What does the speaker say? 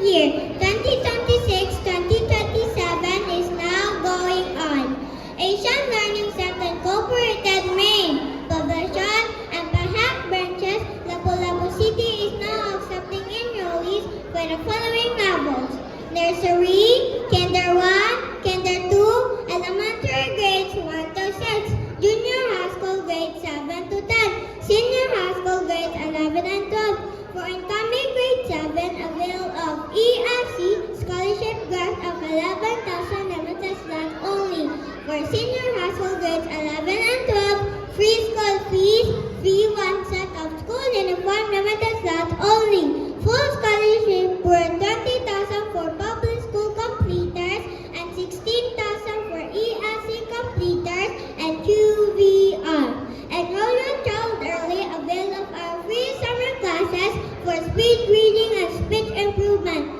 year 2026-2027 is now going on. Asian Learning Center Incorporated main publication and perhaps branches, Lapu-Lapu City is now accepting enrollees for the following levels: Nursery, Kinder 1, Kinder 2, Elementary grades 1 to 6, Junior High School grades 7 to 10, Senior High School grades 11 and 12. For incoming grade 7, avail of ESC scholarship grant of 11,000 limited slots only. For Senior High School grades 11 and 12, free school fees, free one set of school uniform limited slots only. Full scholarship worth 20,000 for public school completers and 16,000 for ESC completers and QVR. Enroll your child early, avail of our free summer classes for speed reading and speech improvement.